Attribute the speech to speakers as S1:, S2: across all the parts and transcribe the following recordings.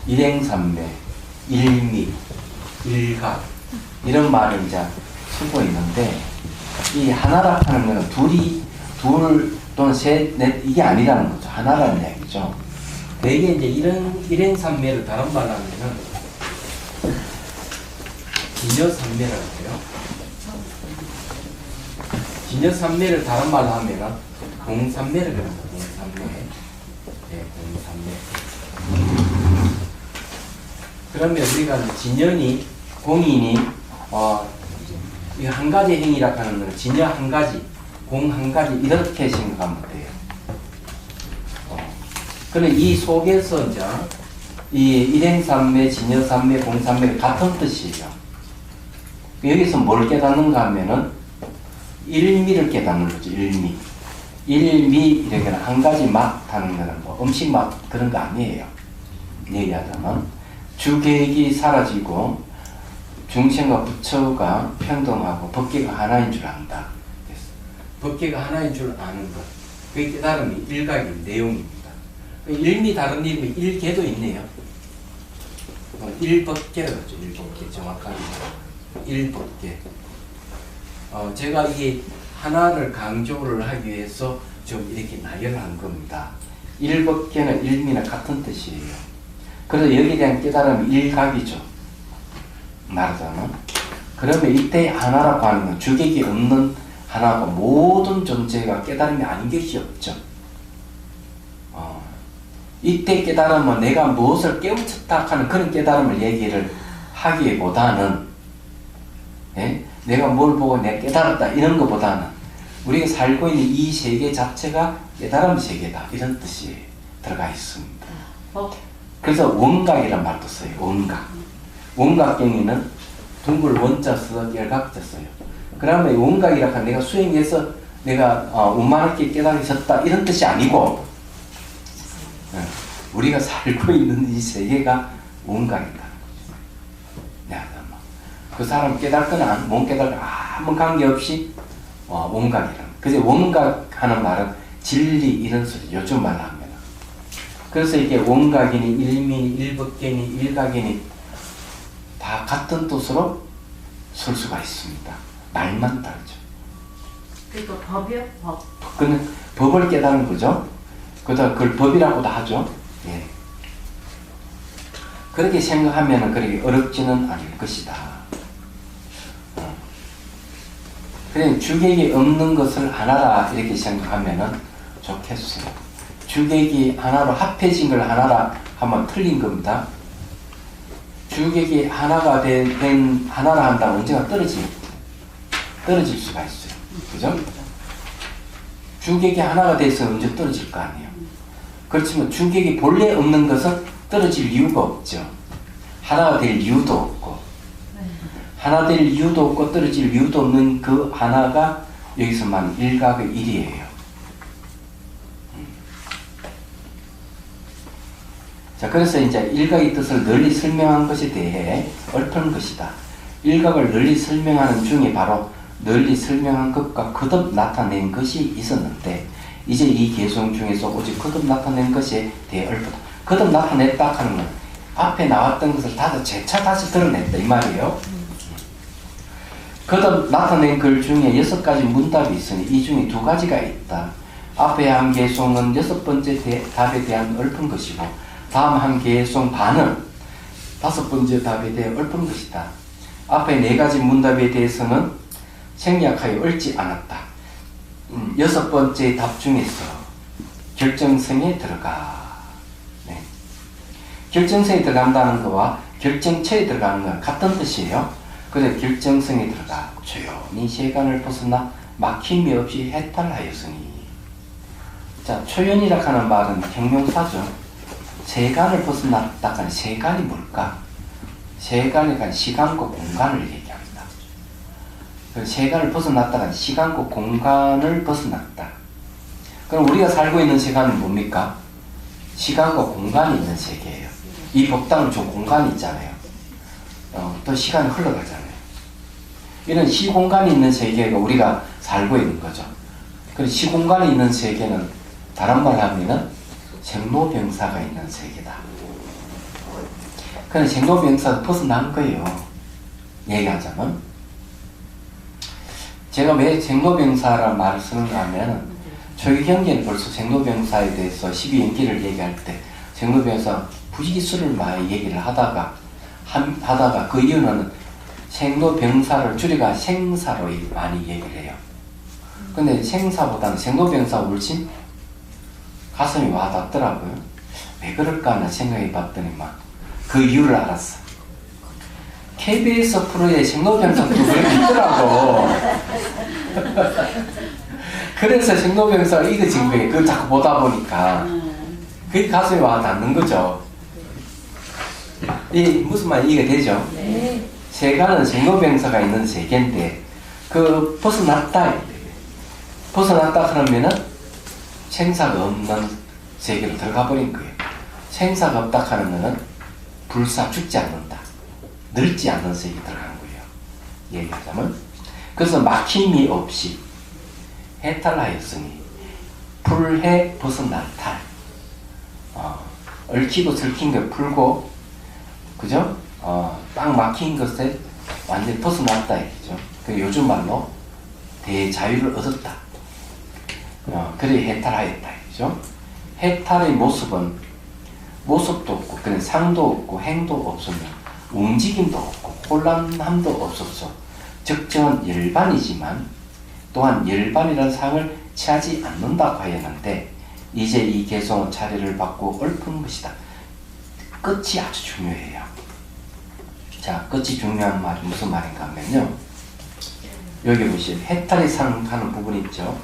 S1: 일행산매, 일미, 일각 이런 말을 이제 쓰고 있는데 이 하나라 하는 거는 둘 또는 셋, 넷 이게 아니라는 거죠. 하나라는 얘기죠. 대개 이제 이런 일행산매를 다른 말로 하면은 진여산매라고 해요. 진여산매를 다른 말로 하면은 공산매를 그럽니다. 공산매. 네, 공산매. 그러면 우리가 진연이, 공인이, 이 한 가지 행위라 하는 거는 진여 한 가지, 공 한 가지, 이렇게 생각하면 돼요. 그럼 이 속에서 이제, 이 일행산매, 진여산매, 공산매가 같은 뜻이에요. 여기서 뭘 깨닫는가 하면은, 일미를 깨닫는 거죠, 일미. 일미, 이렇게 한 가지 맛 하는 거는 뭐 음식 맛 그런 거 아니에요. 얘기하자면. 주객이 사라지고 중생과 부처가 평등하고 법계가 하나인 줄 안다. 법계가 하나인 줄 아는 것. 그게 깨달음이 일각의 내용입니다. 일미 다른 이름이 일계도 있네요. 일법계라고 하죠. 일법계 정확하게. 일법계. 제가 이게 하나를 강조를 하기 위해서 좀 이렇게 나열한 겁니다. 일법계는 일미나 같은 뜻이에요. 그래서 여기에 대한 깨달음이 일각이죠. 말하자면. 그러면 이때 하나라고 하는 건 주객이 없는 하나가 모든 존재가 깨달음이 아닌 것이 없죠. 이때 깨달음은 내가 무엇을 깨우쳤다 하는 그런 깨달음을 얘기를 하기보다는 내가 뭘 보고 내가 깨달았다 이런 것보다는 우리가 살고 있는 이 세계 자체가 깨달음 세계다 이런 뜻이 들어가 있습니다. 그래서 원각이란 말도 써요. 원각. 원각경에는 둥글 원자 써서 열각자 써요. 그러면 원각이라 하면 내가 수행해서 내가 원만하게 깨달으셨다 이런 뜻이 아니고 우리가 살고 있는 이 세계가 원각이다는 거죠. 그 사람 깨달거나 못 깨달거나 아무 관계없이 원각이라는. 그래서 원각하는 말은 진리 이런 소리 요즘 말로 합니다. 그래서 이게 원각이니 일미니 일법계니 일각이니 다 같은 뜻으로 쓸 수가 있습니다. 말만 다르죠.
S2: 그러니까 법이요? 법.
S1: 그는 법을 깨닫는 거죠. 그다음 그걸 법이라고도 하죠. 예. 그렇게 생각하면 그렇게 어렵지는 않을 것이다. 그냥 주객이 없는 것을 하나라 이렇게 생각하면 좋겠어요. 주객이 하나로 합해진 걸 하나라 하면 틀린 겁니다. 주객이 하나가 된 하나라 한다면 언제가 떨어질 수가 있어요. 그죠? 주객이 하나가 돼서 언제 떨어질 거 아니에요. 그렇지만 주객이 본래 없는 것은 떨어질 이유가 없죠. 하나가 될 이유도 없고 하나 될 이유도 없고 떨어질 이유도 없는 그 하나가 여기서만 일각의 일이에요. 자, 그래서 이제 일각의 뜻을 널리 설명한 것에 대해 얽힌 것이다. 일각을 널리 설명하는 중에 바로 널리 설명한 것과 거듭 나타낸 것이 있었는데 이제 이 개성 중에서 오직 거듭 나타낸 것에 대해 얽혔다. 거듭 나타냈다 하는 건 앞에 나왔던 것을 재차 다시 드러냈다 이 말이에요. 거듭 나타낸 글 중에 6가지 문답이 있으니 이 중에 2가지가 있다. 앞에 한 개성은 6번째 답에 대한 얽힌 것이고 다음 한 개성 반은 5번째 답에 대해 얽힌 것이다. 앞에 4가지 문답에 대해서는 생략하여 얽지 않았다. 6번째 답 중에서 결정성에 들어가. 네. 결정성에 들어간다는 것과 결정처에 들어가는 건 같은 뜻이에요. 그래서 결정성에 들어가 조용히 세간을 벗어나 막힘이 없이 해탈하였으니. 자, 초연이라 하는 말은 형용사죠. 세간을 벗어났다 하는 세간이 뭘까? 세간에 간 시간과 공간을 얘기합니다. 세간을 벗어났다 하는 시간과 공간을 벗어났다. 그럼 우리가 살고 있는 세간은 뭡니까? 시간과 공간이 있는 세계예요. 이 법당은 좀 공간이 있잖아요. 또 시간이 흘러가잖아요. 이런 시공간이 있는 세계가 우리가 살고 있는 거죠. 그리고 시공간이 있는 세계는 다른 말로 하면은 생로병사가 있는 세계다. 그냥 생로병사에서 벗어난 거예요. 얘기하자면. 제가 왜 생로병사라는 말을 쓰는가 하면, 저희 경계는 벌써 생로병사에 대해서 12연기를 얘기할 때, 생로병사 부지기수를 많이 얘기를 하다가 그 이유는 생로병사를 줄여가 생사로 많이 얘기를 해요. 근데 생사보다는 생로병사가 훨씬 가슴이 와닿더라고요. 왜 그럴까 하나 생각해 봤더니만 그 이유를 알았어. KBS 프로에 생로병사 그걸 있더라고. 그래서 생로병사가 익어진 거예요. 그걸 자꾸 보다 보니까 그게 가슴이 와닿는 거죠. 이 무슨 말 이해가 되죠?
S2: 네.
S1: 세간은 생로병사가 있는 세계인데 그 벗어났다. 벗어났다 그러면은 생사가 없는 세계로 들어가 버린 거예요. 생사가 없다 하는 거는 불사 죽지 않는다. 늙지 않는 세계에 들어간 거예요. 얘기하자면. 그래서 막힘이 없이 해탈하였으니 풀해 벗어난 탈. 얽히고 설킨 걸 풀고, 그죠? 딱 막힌 것에 완전히 벗어났다. 이죠. 그 요즘 말로 대자유를 얻었다. 그래 해탈하였다. 이죠. 해탈의 모습은 모습도 없고, 그냥 상도 없고, 행도 없으면 움직임도 없고, 혼란함도 없어서 적정한 열반이지만 또한 열반이라는 상을 취하지 않는다고 하였는데, 이제 이 개성은 자리를 받고 읊은 것이다. 끝이 아주 중요해요. 자, 끝이 중요한 말이 무슨 말인가 하면요. 여기 보시면 해탈의 상 하는 부분 있죠.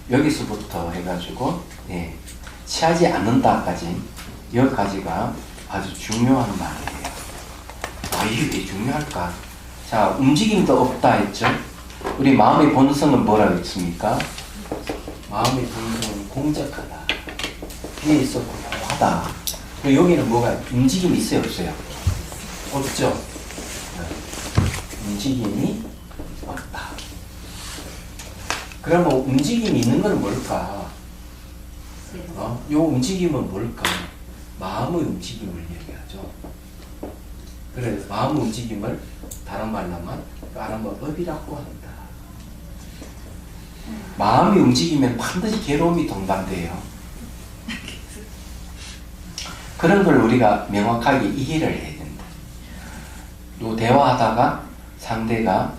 S1: 여기서부터 해가지고 취하지 않는다까지 여기까지가 아주 중요한 말이에요. 이게 왜 중요할까? 자, 움직임도 없다 했죠. 우리 마음의 본성은 뭐라고 했습니까? 마음의 본성은 공적하다. 비에 있어 고요하다. 그리고 여기는 뭐가 움직임이 있어요, 없어요? 없죠. 움직임이 없다. 그러면 움직임이 있는 건 뭘까? 요 움직임은 뭘까? 마음의 움직임을 얘기하죠. 그래서 마음의 움직임을 다른 말로 하면 업이라고 한다. 마음이 움직이면 반드시 괴로움이 동반돼요. 그런 걸 우리가 명확하게 이해를 해야 된다. 또 대화하다가 상대가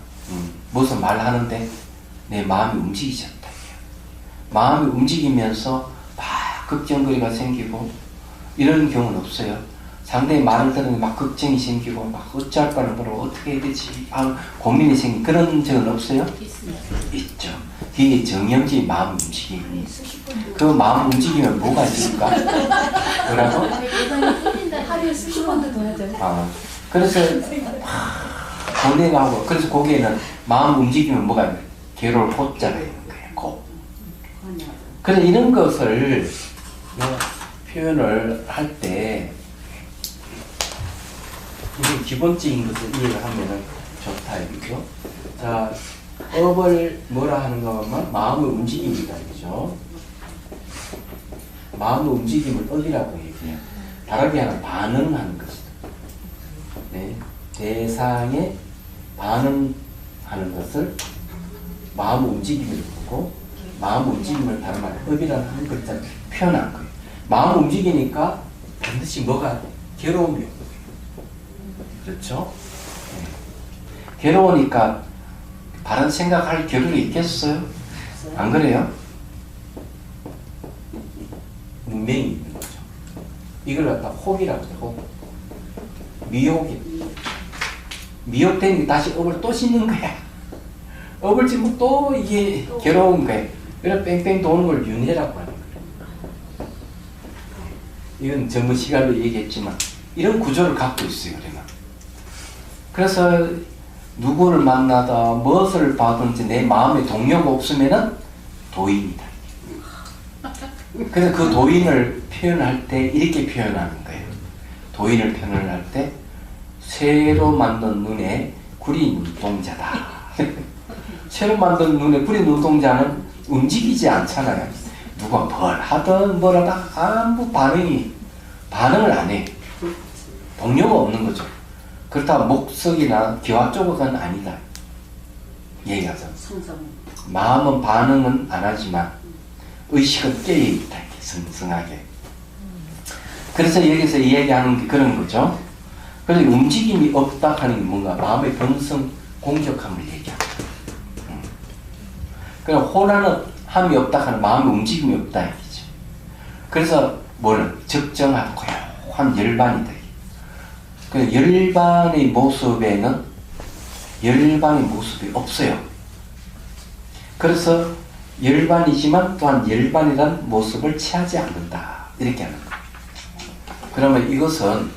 S1: 무슨 말을 하는데 내 마음이 움직이셨다. 마음이 움직이면서 막 걱정거리가 생기고 이런 경우는 없어요. 상대의 말을 들으면 막 걱정이 생기고 막 어찌할 바를 모르고 어떻게 해야 되지 고민이 생기고 그런 적은 없어요? 있죠. 그게 정형적인 마음 움직임. 그 마음 움직이면 뭐가 있을까? 뭐라고?
S2: 하루에 수십 번도 더 하죠.
S1: 그래서 고뇌하고 그래서 거기에는 마음 움직이면 뭐가 괴로울 고자가 있는 거예요. 고. 그래서 이런 것을 표현을 할 때 이게 기본적인 것을 이해를 하면은 좋다 이거죠. 자, 업을 뭐라 하는가 하면 마음의 움직임이다 이거죠. 마음의 움직임을 업이라고 얘기해요. 다르게 하면 반응하는 것이다. 네. 대상에 반응하는 것을 마음의 움직임을 보고 마음의 움직임을 다른 말로 업이라는 한 글자를 표현한 거예요. 마음 움직이니까 반드시 뭐가 괴로움이 오고 그렇죠? 네. 괴로우니까 바른 생각할 겨를이 있겠어요? 안 그래요? 문명이 있는 거죠. 이걸 갖다 혹이라고 해요. 혹. 미혹이. 미혹되니까 다시 업을 또 씻는 거야. 업을 씻으면 또 이게 괴로운 거야. 그래서 뺑뺑 도는 걸 윤회라고 하는 거예요. 이건 전번 시간도 얘기했지만 이런 구조를 갖고 있어요. 그래서 누구를 만나다 무엇을 봐든지 내 마음에 동요가 없으면은 도인이다. 그래서 그 도인을 표현할 때 이렇게 표현하는 거예요. 도인을 표현을 할 때 새로 만든 눈에 구린 눈동자다. 새로 만든 눈에 구린 눈동자는 움직이지 않잖아요. 누가 뭘 하든 뭘 하든 아무 반응을 안 해. 동료가 없는 거죠. 그렇다고 목석이나 기와 조각은 아니다. 얘기하죠. 마음은 반응은 안 하지만 의식은 깨어있다. 이렇게 성성하게. 그래서 여기서 이야기하는 게 그런 거죠. 그래서 움직임이 없다 하는 게 뭔가 마음의 본성 공격함을 얘기합니다. 그럼 호란함이 없다 하는 마음의 움직임이 없다 얘기죠. 그래서 뭐를 적정하고 고요한 열반이다. 그 열반의 모습에는 열반의 모습이 없어요. 그래서 열반이지만 또한 열반이라는 모습을 취하지 않는다. 이렇게 하는 거예요. 그러면 이것은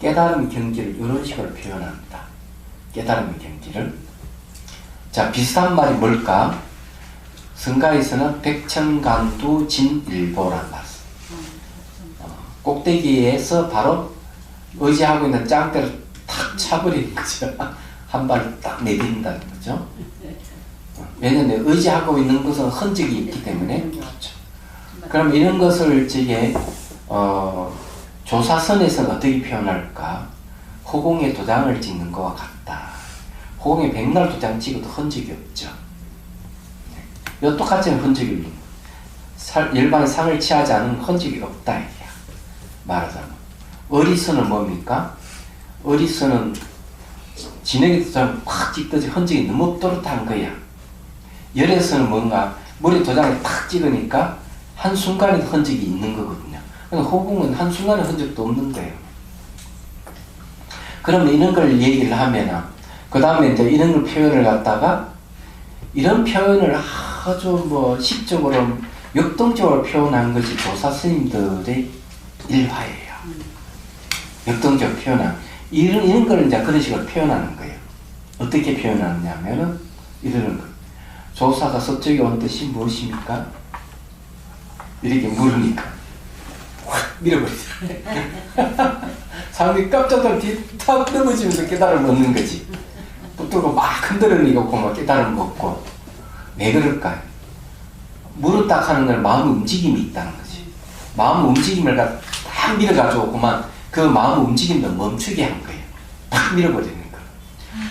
S1: 깨달음의 경지를 이런 식으로 표현합니다. 깨달음의 경지를. 자, 비슷한 말이 뭘까? 성가에서는 백천간두 진일보라는 말. 꼭대기에서 바로 의지하고 있는 짱대를 탁 차버리는 거죠. 한 발을 딱 내딛는다는 거죠. 왜냐하면 의지하고 있는 것은 흔적이 있기 때문에. 그렇죠. 그럼 이런 것을 조사선에서는 어떻게 표현할까? 허공에 도장을 찍는 것과 같다. 허공에 백날 도장 찍어도 흔적이 없죠. 이 똑같이 흔적이 없는 열반의 상을 취하지 않은 흔적이 없다. 이게야. 말하자면 어리선은 뭡니까? 어리선은 진흙에 도장을 팍 찍듯이 흔적이 너무 또렷한 거야. 열에서는 뭔가 머리 도장을 탁 찍으니까 한순간에 흔적이 있는 거거든요. 그러니까 허공은 한순간에 흔적도 없는 거예요. 그러면 이런 걸 얘기를 하면은, 그 다음에 이제 이런 걸 표현을 갖다가, 이런 표현을 아주 식적으로, 역동적으로 표현한 것이 조사 스님들의 일화예요. 역동적으로 표현한. 이런 걸 이제 그런 식으로 표현하는 거예요. 어떻게 표현하느냐면은, 이러는 거. 조사가 서쪽에 온 뜻이 무엇입니까? 이렇게 물으니까 확 밀어버리죠. 사람들이 깜짝 놀라 뒤탁 넘어지면서 깨달음을 얻는 거지. 붙들고 막 흔들으니까 막 깨달음을 얻고. 왜 그럴까요? 물었다 하는 건 마음의 움직임이 있다는 거지. 마음의 움직임을 딱 밀어가지고 그만 그 마음의 움직임도 멈추게 한 거예요. 딱 밀어버리는 거.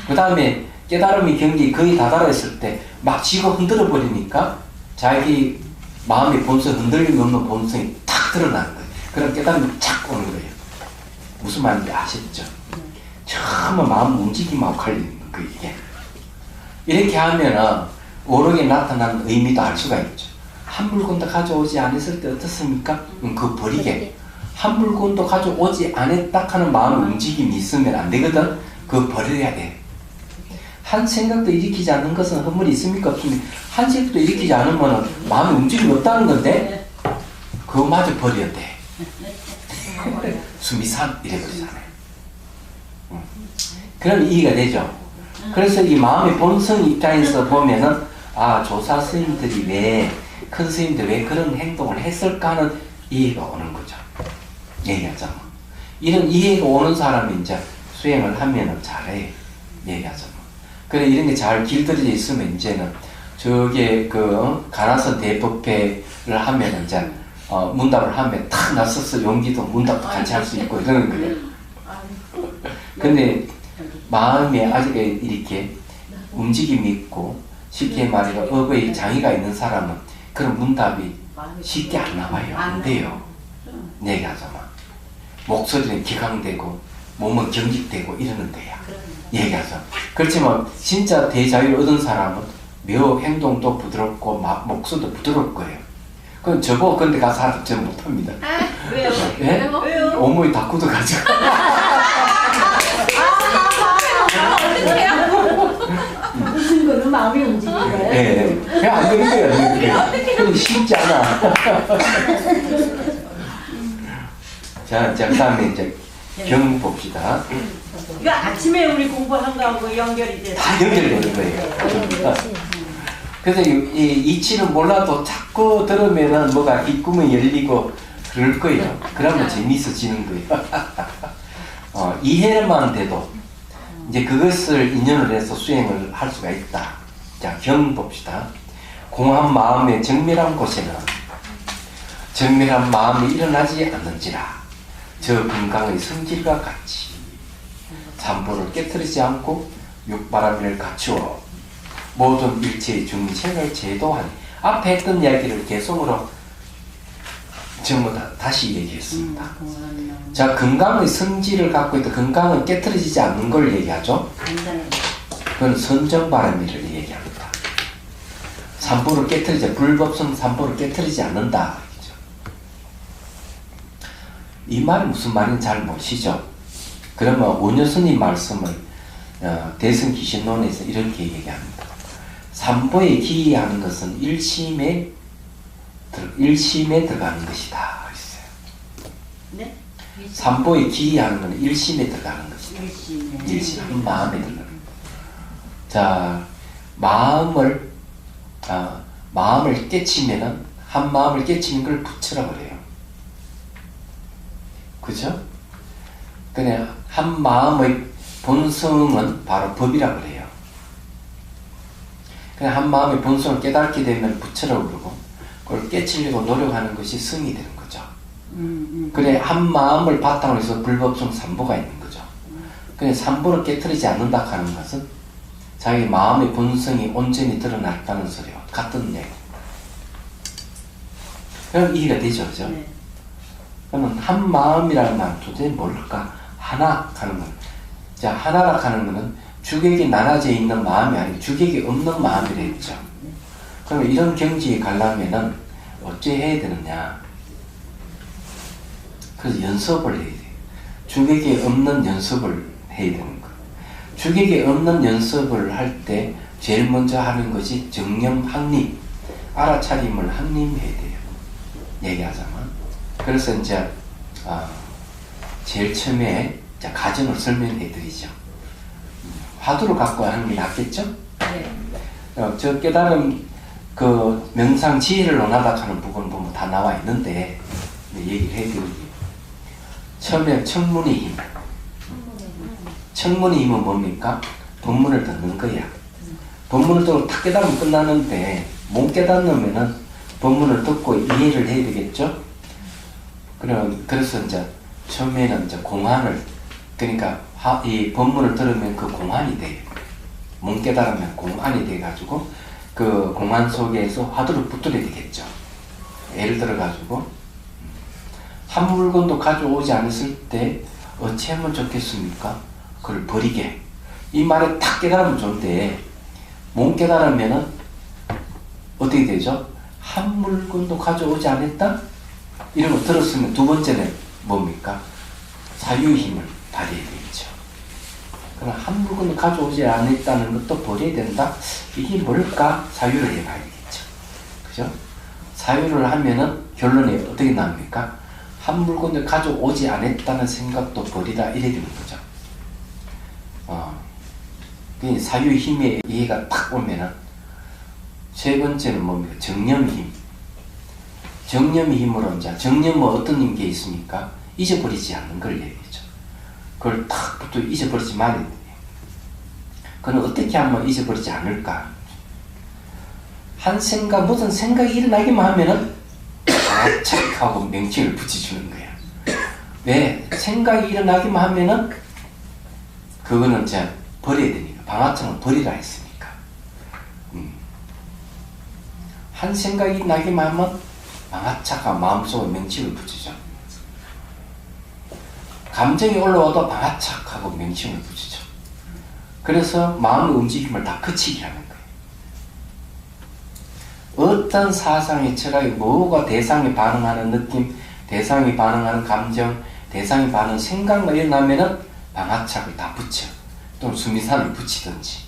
S1: 그 다음에 깨달음의 경지에 거의 다다랐을 때 막 쥐고 흔들어 버리니까 자기 마음의 본성, 흔들림 없는 본성이 탁 드러나는 거예요. 그럼 깨달음이 착 오는 거예요. 무슨 말인지 아시죠? 처음 마음 움직임하고 관련된 거 이게. 이렇게 하면은 오록에 나타나는 의미도 알 수가 있죠. 한 물건도 가져오지 않았을 때 어떻습니까? 그거 버리게. 한 물건도 가져오지 않았다 하는 마음의 움직임이 있으면 안 되거든. 그거 버려야 돼. 한 생각도 일으키지 않는 것은 허물이 있습니까? 없습니까? 한 생각도 일으키지 않으면 마음의 움직임이 없다는 건데 그거마저 버려야 돼. 수미산 이래버리잖아요. 그럼 이해가 되죠? 그래서 이 마음의 본성 입장에서 보면은 조사 스님들이 왜 큰 스님들 왜 그런 행동을 했을까 하는 이해가 오는 거죠. 얘기하자면 이런 이해가 오는 사람이 이제 수행을 하면은 잘해. 얘기하자면 그래 이런 게 잘 길들여져 있으면 이제는 저게 가나선 대법회를 하면 이제 문답을 하면 탁 나서서 용기도 문답도 같이 할 수 있고 이러는 거예요. 근데 마음에 아직 이렇게 움직임이 있고 쉽게 말해서 업의 장애가 있는 사람은 그런 문답이 쉽게 안 나와요. 안 돼요. 얘기하자면 목소리는 기강되고 몸은 경직되고 이러는 거야. 얘기하자. 그렇지만 진짜 대자유를 얻은 사람은 묘 행동도 부드럽고 목소리도 부드러울 거예요. 그럼 저거 근데 가서 하도 전 못합니다.
S2: 왜요?
S1: 예?
S2: 왜요?
S1: 온몸이 다 굳어가지고.
S2: 무슨 거는 마음이 움직이는 거예요?
S1: 예. 그냥 안 되는 거예요. 그건 쉽지 않아. 자, 그 다음에 이제 경 봅시다.
S3: 이거 아침에 우리 공부한 거하고 연결이 돼.
S1: 다 연결되는 거예요. 그래서 이 이치는 몰라도 자꾸 들으면은 뭐가 입구멍이 열리고 그럴 거예요. 그러면 재미있어지는 거예요. 이해만 돼도 이제 그것을 인연을 해서 수행을 할 수가 있다. 자, 경 봅시다. 공한 마음의 정밀한 곳에는 정밀한 마음이 일어나지 않는지라 저 건강의 성질과 같이 삼보를 깨뜨리지 않고 육바라밀을 갖추어 모든 일체의 중생을 제도하니 앞에 했던 이야기를 개성으로 전부 다시 얘기했습니다. 자, 건강의 성질을 갖고 있다. 건강은 깨뜨려지지 않는 걸 얘기하죠. 그건 선정바라밀을 얘기합니다. 삼보를 깨뜨리지, 불법성 삼보를 깨뜨리지 않는다. 이 말이 무슨 말인지 잘 모르시죠? 그러면 원효스님 말씀을 대승기신론에서 이렇게 얘기합니다. 삼보에 기이하는 것은 일심에 들어가는 것이다. 그랬어요.
S3: 네?
S1: 삼보에 기이하는 것은 일심에 들어가는 것이다. 일심, 한 마음에 들어가는 것이다. 자, 마음을 깨치면은, 한 마음을 깨치는 걸 부처라고 그래요. 그죠? 그냥 한 마음의 본성은 바로 법이라고 그래요. 그냥 한 마음의 본성을 깨닫게 되면 부처라고 그러고, 그걸 깨치려고 노력하는 것이 성이 되는 거죠. 그래, 한 마음을 바탕으로 해서 불법성 삼보가 있는 거죠. 그래, 삼보를 깨뜨리지 않는다 하는 것은 자기 마음의 본성이 온전히 드러났다는 소리와 같은 얘기입니다. 그럼 이해가 되죠, 그죠?
S3: 네.
S1: 그러면 한 마음이라는 말 도대체 뭘까? 하나 하는 건. 자, 하나라 하는 것은 주객이 나눠져 있는 마음이 아니고 주객이 없는 마음이라 했죠. 그러면 이런 경지에 가려면은 어째 해야 되느냐? 그래서 연습을 해야 돼요. 주객이 없는 연습을 해야 되는 거예요. 주객이 없는 연습을 할 때 제일 먼저 하는 것이 정념 확립, 알아차림을 확립해야 돼요. 얘기하자면. 그래서 이제 제일 처음에 가정을 설명해 드리죠. 화두를 갖고 하는 게 낫겠죠?
S3: 네.
S1: 저 깨달음 그 명상 지혜를 논하다 하는 부분 보면 다 나와 있는데 얘기를 해드릴게요. 처음에 청문의 힘. 청문의 힘은 뭡니까? 법문을 듣는 거야. 법문을 듣고 탁 깨달으면 끝나는데 못 깨닫으면은 법문을 듣고 이해를 해야 되겠죠? 그래서 이제 처음에는 이제 공안을, 그러니까 이 법문을 들으면 그 공안이 돼요. 못 깨달으면 공안이 돼가지고 그 공안 속에서 화두를 붙들어야 되겠죠. 예를 들어가지고 한 물건도 가져오지 않았을 때 어찌 하면 좋겠습니까? 그걸 버리게. 이 말에 탁 깨달으면 좋은데 못 깨달으면은 어떻게 되죠? 한 물건도 가져오지 않았다? 이런 거 들었으면 두 번째는 뭡니까? 사유의 힘을 발휘해야 되겠죠. 그럼 한 물건도 가져오지 않았다는 것도 버려야 된다? 이게 뭘까? 사유를 해봐야 되겠죠. 그죠? 사유를 하면은 결론이 어떻게 나옵니까? 한 물건도 가져오지 않았다는 생각도 버리다 이래 되는 거죠. 그 사유의 힘의 이해가 탁 오면은 세 번째는 뭡니까? 정념의 힘. 정념의 힘으로 이제 정념은 어떤 게 있습니까? 잊어버리지 않는 걸 얘기하죠. 그걸 탁 붙어 잊어버리지 말아야 돼요. 그건 어떻게 하면 잊어버리지 않을까? 한 생각, 무슨 생각이 일어나기만 하면은 착 하고 명칭을 붙여주는 거야. 왜? 생각이 일어나기만 하면은 그거는 이제 버려야 되니까. 방아청은 버리라 했으니까. 한 생각이 나기만 하면 방아착과 마음속에 명칭을 붙이죠. 감정이 올라와도 방아착하고 명칭을 붙이죠. 그래서 마음의 움직임을 다 그치게 하는 거예요. 어떤 사상의 철학이 뭐가 대상이 반응하는 느낌, 대상이 반응하는 감정, 대상이 반응하는 생각만 일어나면은 방아착을 다 붙여. 또는 수미산을 붙이든지.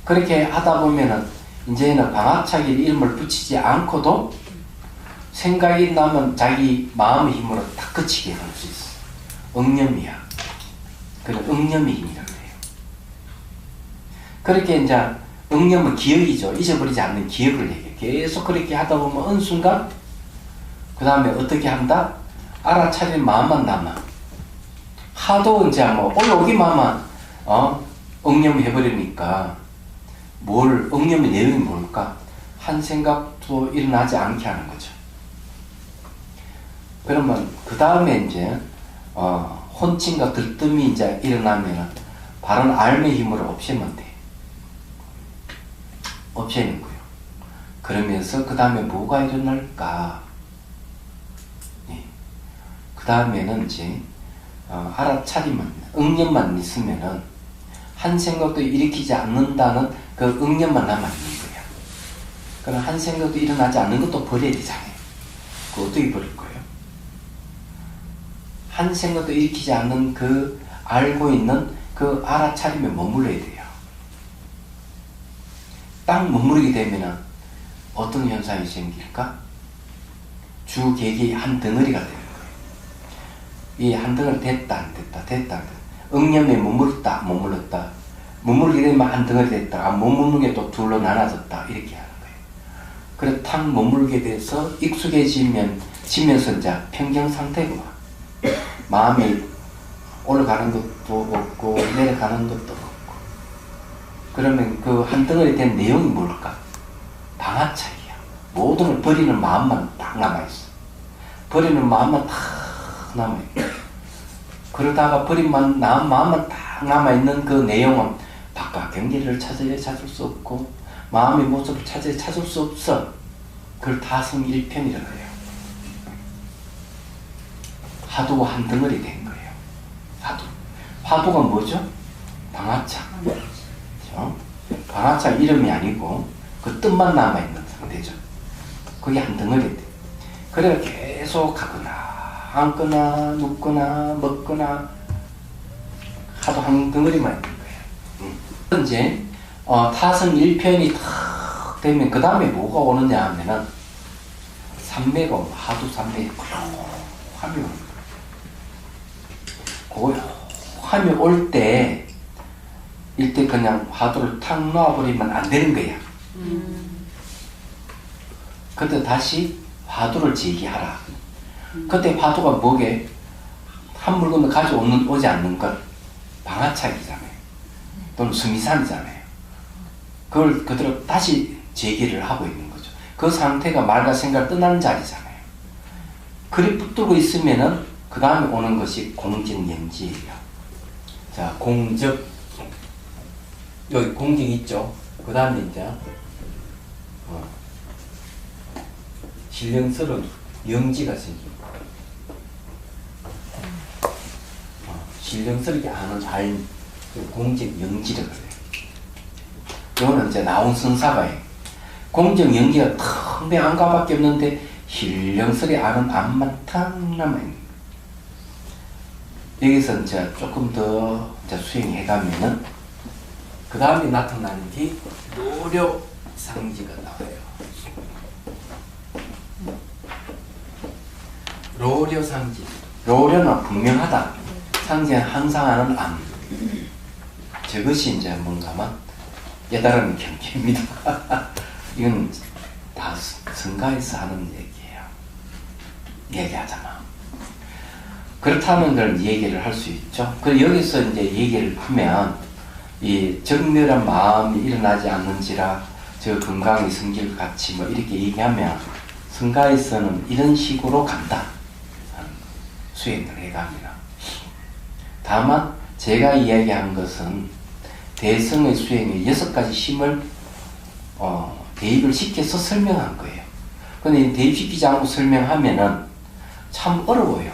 S1: 그렇게 하다 보면은 이제는 방아착의 이름을 붙이지 않고도 생각이 나면 자기 마음의 힘으로 딱 그치게 할 수 있어. 응념이야. 그래, 응념의 힘이라고 해요. 그렇게 이제 응념은 기억이죠. 잊어버리지 않는 기억을 얘기해. 계속 그렇게 하다 보면 어느 순간 그 다음에 어떻게 한다? 알아차린 마음만 남아. 하도 이제 뭐 올라오기만 하면 응념해버리니까 응념의 내용이 뭘까? 한 생각도 일어나지 않게 하는 거죠. 그러면 그 다음에 이제 혼침과 들뜸이 이제 일어나면 바른 알의 힘으로 없애면 돼. 없애는 거예요. 그러면서 그 다음에 뭐가 일어날까? 네. 그 다음에는 이제 알아차리면 응념만 있으면은 한 생각도 일으키지 않는다는 그 응념만 남아 있는 거야. 그럼 한 생각도 일어나지 않는 것도 버려야 되잖아요. 그거 어떻게 버릴 거예요? 한 생각도 일으키지 않는 그 알고 있는 그 알아차림에 머물러야 돼요. 딱 머무르게 되면은 어떤 현상이 생길까? 주객이 한 덩어리가 되는 거예요. 이 한 덩어리 됐다 안 됐다 됐다 안 됐다. 응념에 머물렀다 안 머물렀다. 머무르게 되면 한 덩어리 됐다. 안 머무르게 또 둘로 나눠졌다. 이렇게 하는 거예요. 그래 탁 머물게 돼서 익숙해지면서 이제 평정 상태가 와. 마음이 올라가는 것도 없고 내려가는 것도 없고. 그러면 그 한 덩어리 된 내용이 뭘까? 방아차기야. 모든 걸 버리는 마음만 딱 남아있어. 버리는 마음만 딱 남아있고. 그러다가 버린 마음만 딱 남아있는 그 내용은 바깥 경계를 찾을 수 없고 마음의 모습을 찾을 수 없어. 그걸 다승일편이라고 해요. 화두가 한 덩어리 된 거예요. 화두가 뭐죠? 방아차. 그렇죠? 방아차 이름이 아니고 그 뜻만 남아있는 상태죠. 그게 한 덩어리 돼. 그래 계속 가거나 앉거나 눕거나 먹거나 하도 한 덩어리만 있는 거예요. 이제 타승일편이 탁 되면 그 다음에 뭐가 오느냐 하면은 삼매가 옵니다. 하두 삼매 고요함이 오는 거예요. 고요함이 올 때 이때 그냥 화두를 탁 놓아버리면 안 되는 거야. 그때 다시 화두를 제기하라. 그때 화두가 뭐게? 한 물건을 가져오지 않는 것 방아차기잖아요. 또는 수미산이잖아요. 그걸 그대로 다시 제기를 하고 있는 거죠. 그 상태가 말과 생각을 떠나는 자리잖아요. 그리 붙들고 있으면은 그 다음에 오는 것이 공정영지예요. 자, 공적 여기 공정 있죠. 그 다음에 이제 신령스러운 영지가 생깁니다. 신령스럽게 하는 알 공정 영지라고 그래요. 이거는 이제 나온 선사가예요. 공정 영지가 텅 빈 안가밖에 없는데 신령스럽게 아는 암만 탁 남아있는 거예요. 여기서 이제 조금 더 이제 수행해가면은 그 다음에 나타나는 게 로려상지가 나와요. 로려상지. 로려는 분명하다. 상지는 항상 하는 암. 저것이 이제 뭔가만 깨달은 경계입니다. 이건 다 성가에서 하는 얘기예요. 얘기하잖아. 그렇다는 걸 얘기를 할 수 있죠. 그리고 여기서 이제 얘기를 하면 이 정멸한 마음이 일어나지 않는지라 저 건강의 성질 같이 뭐 이렇게 얘기하면 성가에서는 이런 식으로 간다. 수행을 해갑니다. 다만 제가 이야기한 것은 대성의 수행의 6가지 힘을 대입을 시켜서 설명한 거예요. 근데 대입시키지 않고 설명하면은 참 어려워요.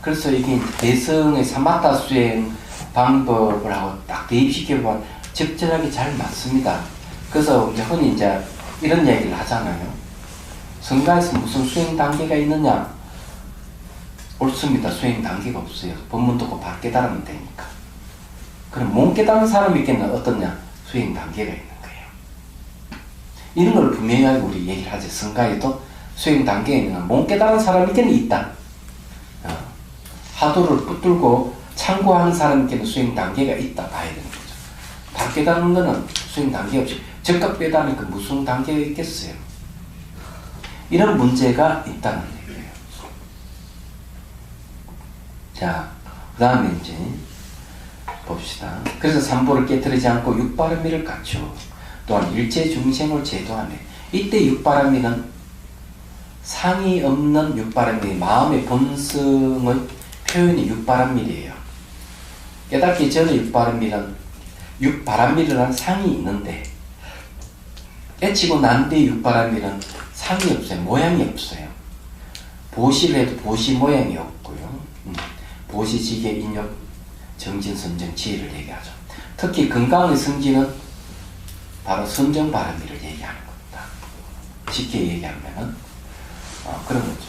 S1: 그래서 이게 대성의 사마타 수행 방법을 하고 딱 대입시켜보면 적절하게 잘 맞습니다. 그래서 이제 흔히 이제 이런 얘기를 하잖아요. 성가에서 무슨 수행 단계가 있느냐? 옳습니다. 수행 단계가 없어요. 법문 듣고 바로 깨달으면 되니까. 그럼 못 깨달은 사람에게는 어떠냐? 수행 단계가 있는 거예요. 이런 걸 분명하게 우리 얘기를 하죠. 성가에도 수행 단계에 있는 못 깨달은 사람에게는 있다. 화두를 붙들고 참고하는 사람에게는 수행 단계가 있다 봐야 되는 거죠. 바로 깨달은 거는 수행 단계 없이 즉각 깨달으니까 무슨 단계가 있겠어요. 이런 문제가 있다는 얘기예요. 자, 그 다음에 이제 봅시다. 그래서 삼보를 깨뜨리지 않고 육바람미를 갖추어 또한 일체 중생을 제도하네. 이때 육바람미는 상이 없는 육바람밀, 마음의 본성의 표현이 육바람밀이에요. 깨닫기 전에 육바람밀은 육바람밀이라는 상이 있는데 깨치고 난 뒤에 육바람밀은 상이 없어요. 모양이 없어요. 보시를 해도 보시 모양이 없고요. 보시, 지계, 인욕, 정진, 선정, 지혜를 얘기하죠. 특히 건강의 성질은 바로 선정바람밀을 얘기하는 겁니다. 쉽게 얘기하면은 그런 거죠.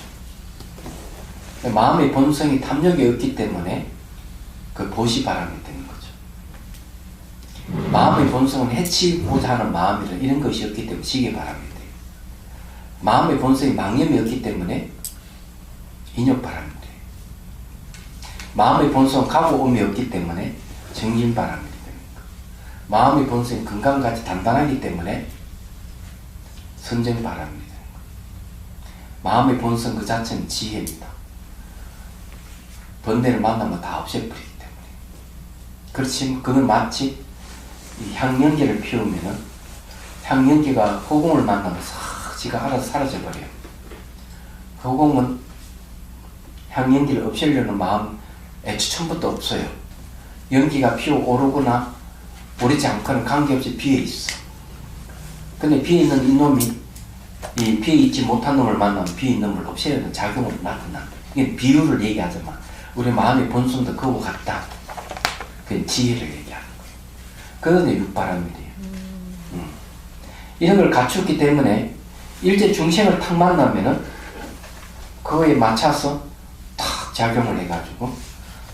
S1: 마음의 본성이 탐욕이 없기 때문에 그 보시바람이 되는 거죠. 마음의 본성은 해치고자 하는 마음이라 이런 것이 없기 때문에 시계바람이 돼요. 마음의 본성이 망념이 없기 때문에 인욕바람이 돼요. 마음의 본성은 가고옴이 없기 때문에 정진바람이 됩니다. 마음의 본성이 건강같이 단단하기 때문에 선정바람이 되는 거예요. 마음의 본성 그 자체는 지혜입니다. 번뇌를 만나면 다 없애버리기 때문에. 그렇지만 그건 마치 이 향연기를 피우면은 향연기가 허공을 만나면 싹 지가 알아서 사라져버려요. 허공은 향연기를 없애려는 마음 애초부터 없어요. 연기가 피어오르거나 오르지 않거나 관계없이 비어있어. 근데 비어있는 이놈이 이 비어있지 못한 놈을 만나면 비어있는 놈을 없애려는 작용을 나타난다. 이게 비유를 얘기하지만 우리 마음의 본성도 그거 같다. 그 지혜를 얘기하는 거예요. 그런데 육바람밀이에요. 이런 걸 갖추었기 때문에 일제 중생을 탁 만나면은 그거에 맞춰서 탁 작용을 해가지고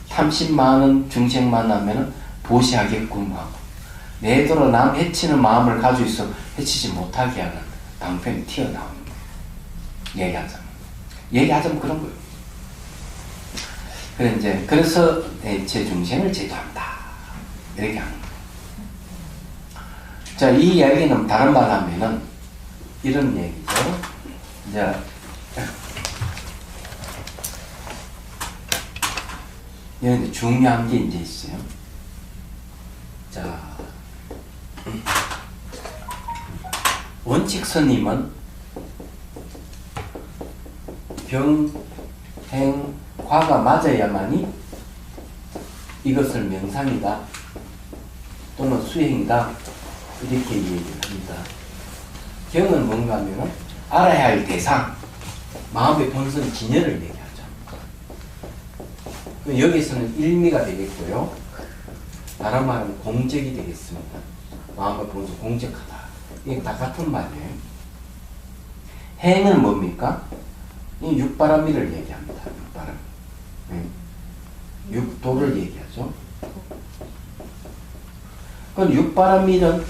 S1: 탐심 많은 중생 만나면은 보시하게끔 하고 내도로 남 해치는 마음을 가지고 있어 해치지 못하게 하는 방편이 튀어나오는 거예요. 얘기하자면 그런 거예요. 그래서 제 중생을 제도한다. 이렇게 하는 거예요. 자, 이 이야기는 다른 말 하면은 이런 얘기죠. 이제 여기 중요한 게 이제 있어요. 자, 원칙 스님은 병행과가 맞아야만이 이것을 명상이다 또는 수행이다 이렇게 얘기를 합니다. 경은 뭔가 하면 알아야 할 대상, 마음의 본성 진여를 얘기하죠. 여기서는 일미가 되겠고요. 다른 말은 공적이 되겠습니다. 마음의 본성 공적하다. 이게 다 같은 말이에요. 행은 뭡니까? 이 육바람밀을 얘기합니다. 육바람. 육도를 얘기하죠. 그럼 육바람밀은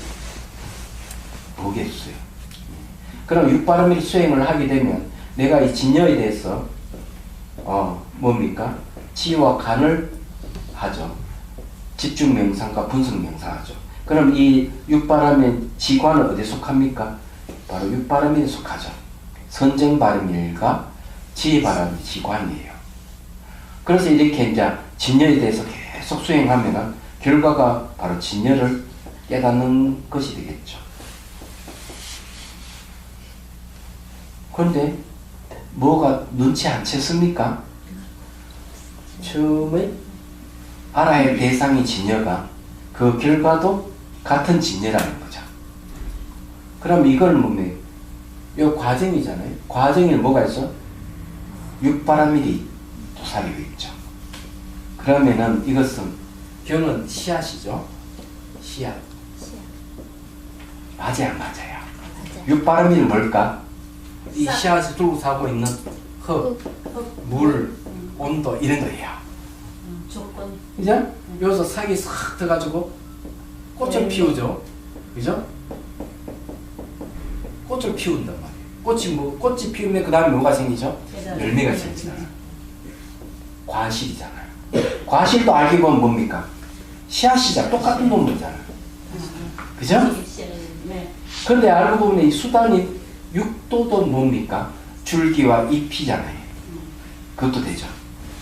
S1: 뭐겠어요? 그럼 육바람밀 수행을 하게 되면 내가 이 진여에 대해서 뭡니까? 치와 간을 하죠. 집중 명상과 분석 명상하죠. 그럼 이 육바람밀 지관은 어디에 속합니까? 바로 육바람밀에 속하죠. 선정바람밀과 지혜바람밀 지관이에요. 그래서 이렇게 이제 진여에 대해서 계속 수행하면 결과가 바로 진여를 깨닫는 것이 되겠죠. 그런데 뭐가 눈치 안 챘습니까? 처음에 알아야 할 대상이 진여가 그 결과도 같은 진여라는 거죠. 그럼 이걸 뭐면 이 과정이잖아요. 과정에 뭐가 있어? 육바람밀이 도사리고 있죠. 그러면은 이것은 경은 씨앗이죠. 씨앗. 맞아요. 육바람밀은 뭘까? 이 씨앗이 들고 사고 있는 흙, 물, 온도 이런 거예요.
S2: 조건.
S1: 그죠? 여기서 sak이 싹 들어가지고 꽃을 피우죠. 그죠? 꽃을 피운단 말이에요. 꽃이 피우면 그 다음에 뭐가 생기죠? 열매가 생기잖아요. 과실이잖아요. 과실도 알게 보면 뭡니까? 씨앗이잖아. 똑같은 놈이잖아요. 그죠?
S2: 네.
S1: 그런데 알고 보면 이 수단이 육도도 뭡니까? 줄기와 잎이잖아요. 그것도 되죠.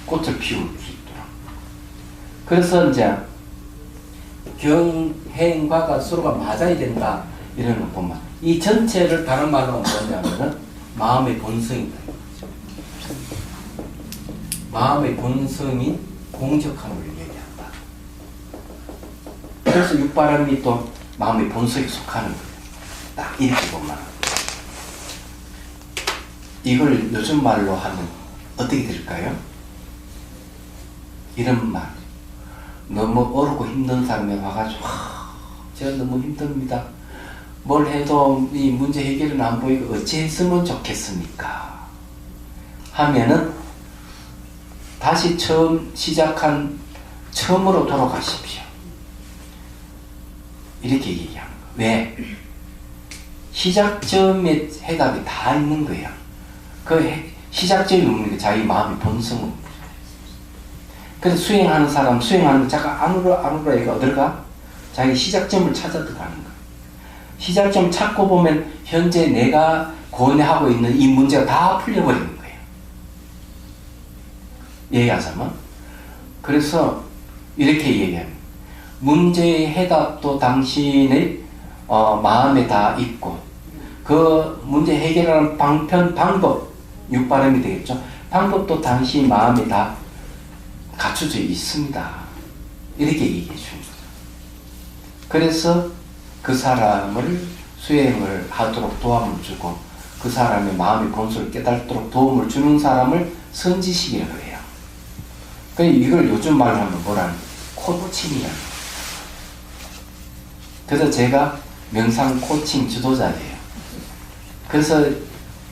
S1: 꽃을 피울 수 있도록. 그래서 이제 경행과가 서로가 맞아야 된다. 이런 거 보면 이 전체를 다른 말로 뭐냐면은 마음의 본성이다. 마음의 본성이 공적함을 얘기한다. 그래서 육바람이 또 마음의 본성에 속하는 거예요. 딱 이렇게 보면 이걸 요즘 말로 하면 어떻게 될까요? 이런 말. 너무 어렵고 힘든 사람이 와가지고 제가 너무 힘듭니다. 뭘 해도 이 문제 해결은 안 보이고 어찌 했으면 좋겠습니까? 하면은 다시 처음 시작한 처음으로 돌아가십시오. 이렇게 얘기하는 거예요. 왜? 시작점에 해답이 다 있는 거예요. 그 시작점이 뭡니까? 자기 마음의 본성은. 그래서 수행하는 사람, 수행하는 거 잠깐 안으로 얘가 어딜 가? 자기 시작점을 찾아 들어가는 거예요. 시작점 찾고 보면 현재 내가 고뇌하고 있는 이 문제가 다 풀려버리는 거예요. 얘기하자면. 그래서 이렇게 얘기합니다. 문제의 해답도 당신의 마음에 다 있고 그 문제 해결하는 방법, 육바람이 되겠죠. 방법도 당신 마음에 다 갖춰져 있습니다. 이렇게 얘기해 줍니다. 그래서 그 사람을 수행을 하도록 도움을 주고 그 사람의 마음의 본성을 깨닫도록 도움을 주는 사람을 선지식이라고 해요. 그러니까 이걸 요즘 말로 하면 뭐라는 코칭이라는 거예요. 그래서 제가 명상 코칭 지도자예요. 그래서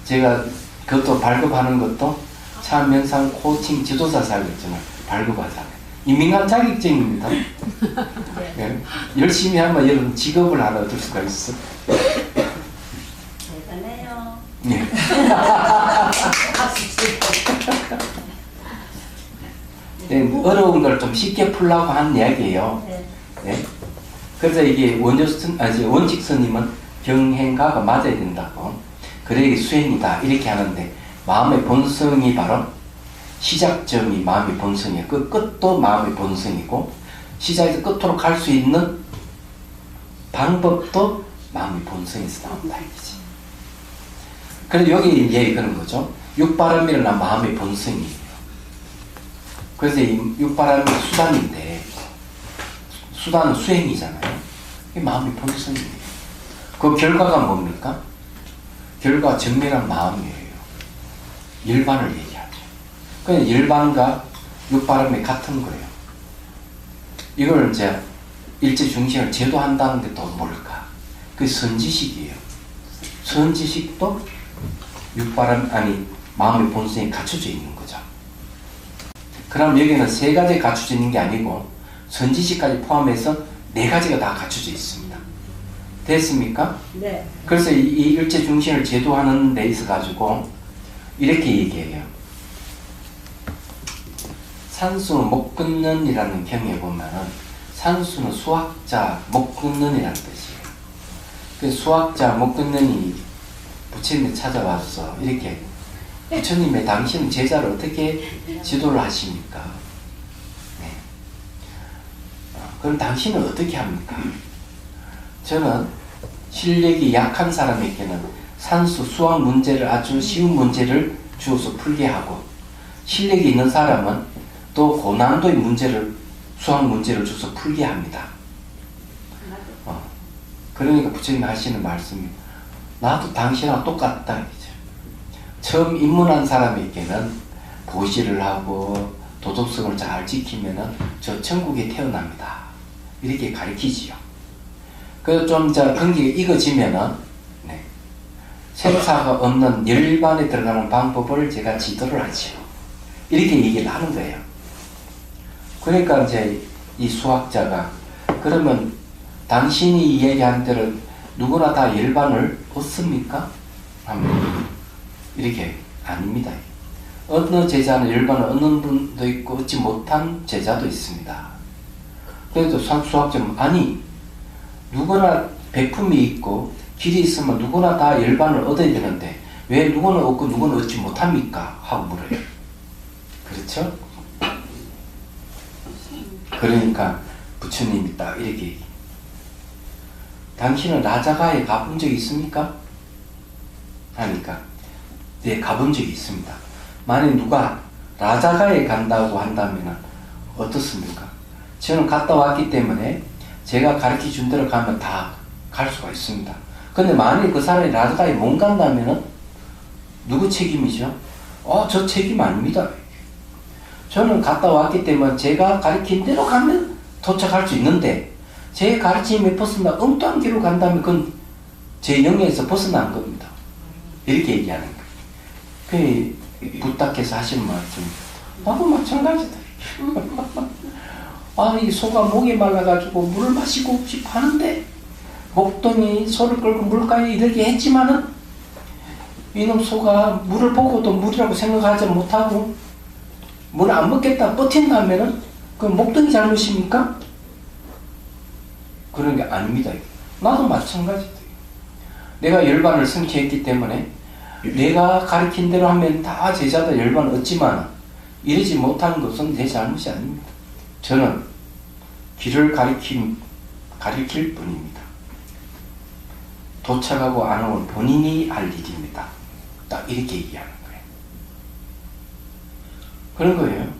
S1: 제가 그것도 발급하는 것도 참 명상 코칭 지도자 자격증을 발급하잖아요. 이 민간 자격증입니다. 네. 열심히 하면 여러분 직업을 하나 얻을 수가 있어.
S2: 대단해요.
S1: 네. 네, 어려운 걸 좀 쉽게 풀라고 하는 이야기예요.
S2: 네.
S1: 네. 그래서 이게 원칙스님은 병행가가 맞아야 된다고. 그래 이게 수행이다 이렇게 하는데 마음의 본성이 바로 시작점이 마음의 본성이에요. 그 끝도 마음의 본성이고 시작에서 끝으로 갈 수 있는 방법도 마음의 본성에서 나온다 이거지. 그래서 여기 얘기 그런 거죠. 육바람이란 마음의 본성이에요. 그래서 이 육바람이 수단인데 수단은 수행이잖아요. 이게 마음의 본성이에요. 그 결과가 뭡니까? 결과가 정밀한 마음이에요. 일반을 얘기하죠. 그냥 일반과 육바람이 같은 거예요. 이걸 이제 일제중심을 제도한다는 게 또 뭘까? 그게 선지식이에요. 선지식도 육바람, 아니, 마음의 본성이 갖춰져 있는 거죠. 그럼 여기는 세 가지 갖춰져 있는 게 아니고 선지식까지 포함해서 네 가지가 다 갖춰져 있습니다. 됐습니까?
S3: 네.
S1: 그래서 이 일제중심을 제도하는 데 있어가지고 이렇게 얘기해요. 산수 못 끊는이라는 경에 보면은 산수는 수학자 못 끊는이라는 뜻이에요. 그 수학자 못 끊는이 부처님이 찾아와서 이렇게 부처님의 당신 제자를 어떻게 지도를 하십니까? 네. 그럼 당신은 어떻게 합니까? 저는 실력이 약한 사람에게는 산수, 수학 문제를 아주 쉬운 문제를 주어서 풀게 하고 실력이 있는 사람은 또 고난도의 문제를 수학 문제를 줘서 풀게 합니다. 그러니까 부처님이 하시는 말씀이 나도 당신하고 똑같다. 이죠. 처음 입문한 사람에게는 보시를 하고 도덕성을 잘 지키면은 저 천국에 태어납니다. 이렇게 가르치지요. 그 좀 경기가 익어지면은 네. 생사가 없는 열반에 들어가는 방법을 제가 지도를 하지요. 이렇게 얘기를 하는 거예요. 그러니까 이제 이 수학자가 그러면 당신이 얘기한 대로 누구나 다 열반을 얻습니까? 하면 이렇게 아닙니다. 어느 제자는 열반을 얻는 분도 있고 얻지 못한 제자도 있습니다. 그래도 수학자는 아니 누구나 백품이 있고 길이 있으면 누구나 다 열반을 얻어야 되는데 왜 누구는 얻고 누구는 얻지 못합니까? 하고 물어요. 그렇죠? 그러니까 부처님이 딱 이렇게 얘기해요. 당신은 라자가에 가본 적 있습니까? 하니까 네, 가본 적이 있습니다. 만약 누가 라자가에 간다고 한다면 어떻습니까? 저는 갔다 왔기 때문에 제가 가르쳐 준 대로 가면 다 갈 수가 있습니다. 근데 만약 그 사람이 라자가에 못 간다면 누구 책임이죠? 저 책임 아닙니다. 저는 갔다 왔기 때문에 제가 가르친 대로 가면 도착할 수 있는데 제 가르침에 벗어나 엉뚱한 길로 간다면 그건 제 영역에서 벗어난 겁니다. 이렇게 얘기하는 거예요. 그 부탁해서 하신 말씀 나도 마찬가지다. 이 소가 목이 말라가지고 물을 마시고 싶어 하는데 목동이 소를 끌고 물가에 이르게 했지만은 이놈 소가 물을 보고도 물이라고 생각하지 못하고 물을 안 먹겠다 버틴다면은 그 목동이 잘못입니까? 그런 게 아닙니다. 나도 마찬가지다. 내가 열반을 성취했기 때문에 내가 가르친 대로 하면 다 제자들 열반을 얻지만 이러지 못하는 것은 내 잘못이 아닙니다. 저는 길을 가리킬 뿐입니다. 도착하고 안 오면 본인이 할 일입니다. 딱 이렇게 얘기하는 거예요. 그런 거예요.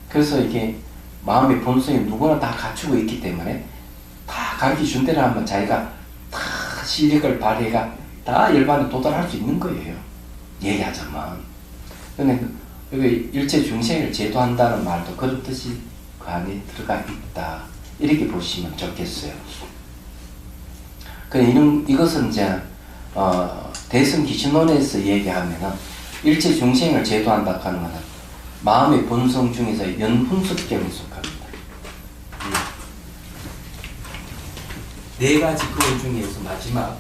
S1: 그래서 이게 마음의 본성이 누구나 다 갖추고 있기 때문에 다 가르쳐 준 대로 하면 자기가 다 실력을 발휘가 다 열반에 도달할 수 있는 거예요. 얘기하자면. 근데 여기 일체 중생을 제도한다는 말도 그런 뜻이 그 안에 들어가 있다. 이렇게 보시면 좋겠어요. 이것은 이제 대승기신론에서 얘기하면은 일체 중생을 제도한다 하는 것은 마음의 본성 중에서 연훈습경에 속합니다. 네 가지 거울 중에서 마지막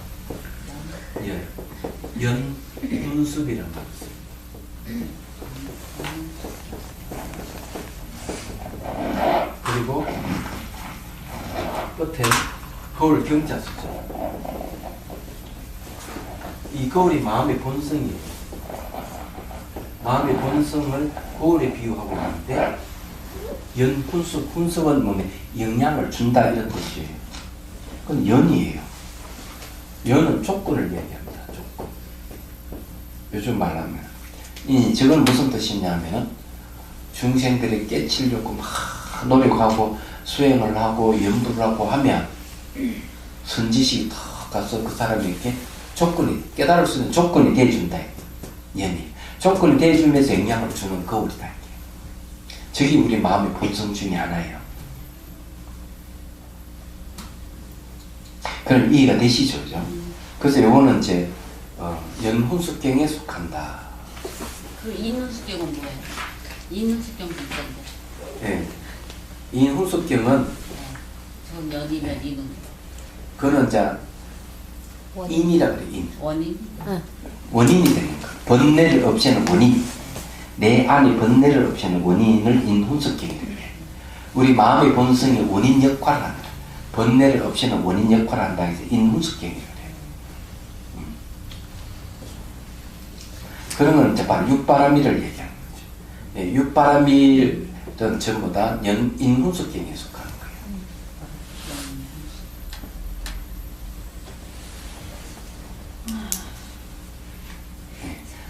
S1: 연훈습이라는 거 있어요. 그리고 끝에 거울 경자수죠. 이 거울이 마음의 본성이에요. 마음의 본성을 거울에 비유하고 있는데 훈습은 뭐냐 영향을 준다 이런 뜻이에요. 그건 연이에요. 연은 조건을 얘기합니다. 조건. 요즘 말하면 저건 무슨 뜻이냐면 중생들이 깨치려고 막 노력하고 수행을 하고 연부를 하고 하면 선지식이 탁 가서 그 사람에게 깨달을 수 있는 조건이 돼준다. 연이. 조건이 돼주면서 영향을 주는 거울이다. 저게 우리 마음의 본성 중에 하나예요. 그럼 이해가 되시죠? 그죠? 그래서 요거는 이제 연훈습경에 속한다.
S2: 그 인훈습경은 뭐예요? 인훈습경 문제인데.
S1: 네. 인훈습경은
S2: 전 연이면 인훈.
S1: 그거는 이제 인이라 그래. 인.
S2: 원인?
S1: 원인이 되는 거. 번뇌를 없애는 원인. 내 안에 번뇌를 없애는 원인을 인훈습경이라고 그래. 우리 마음의 본성이 원인 역할을 한다. 번뇌를 없애는 원인 역할을 한다 해서 인훈습경이라고 그래. 그런 건 이제 바로 육바라밀을 얘기하는 거죠. 예, 육바라밀은 전부 다 인훈습경에 속하는 거예요.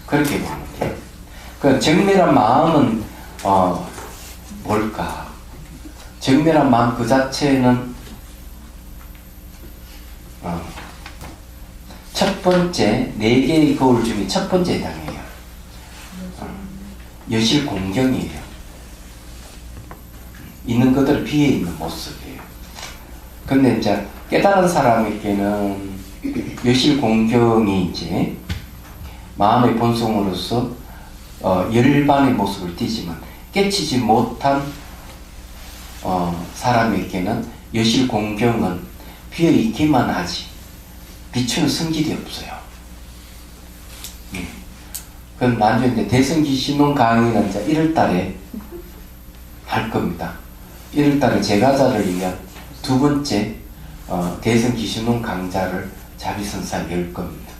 S1: 그렇게 보면 돼요. 그 정밀한 마음은 뭘까? 정밀한 마음 그 자체는 첫 번째 4개의 거울 중에 첫 번째 해당해요. 여실 공경이에요. 있는 것들 비해 있는 모습이에요. 근데 이제 깨달은 사람에게는 여실 공경이 이제 마음의 본성으로서 열반의 모습을 띠지만 깨치지 못한 사람에게는 여실 공경은 비어 있기만 하지 비추는 성질이 없어요. 그럼 나중에 이제 대승기신론 강의는 이제 1월달에 할 겁니다. 1월달에 제가자를 위한 두 번째 대승기신론 강좌를 자비선사 열 겁니다.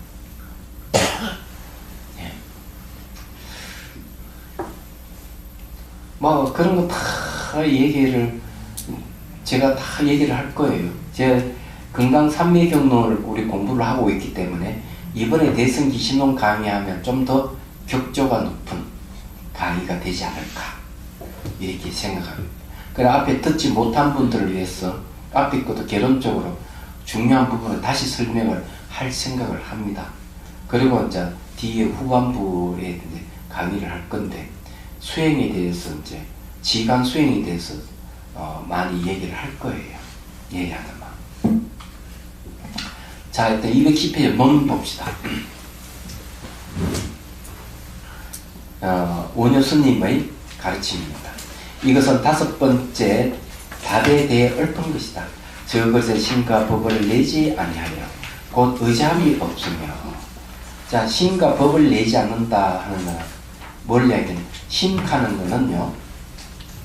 S1: 예. 뭐 그런 거 다 얘기를 제가 다 얘기를 할 거예요. 제 건강 삼매경론을 우리 공부를 하고 있기 때문에 이번에 대승기 신론 강의하면 좀 더 격조가 높은 강의가 되지 않을까 이렇게 생각합니다. 그래 앞에 듣지 못한 분들을 위해서 앞에 것도 개론적으로 중요한 부분을 다시 설명을 할 생각을 합니다. 그리고 이제 뒤에 후반부에 이제 강의를 할 건데 수행에 대해서 이제 지간 수행에 대해서 많이 얘기를 할 거예요. 얘기하다만. 자, 일단 210페이지 논 봅시다. 원효스님의 가르침입니다. 이것은 5번째 답에 대해 얽힌 것이다. 저것의 신과 법을 내지 아니하여 곧 의지함이 없으며. 자, 신과 법을 내지 않는다 하는 거는 뭘 이야기하냐? 신하는 거는요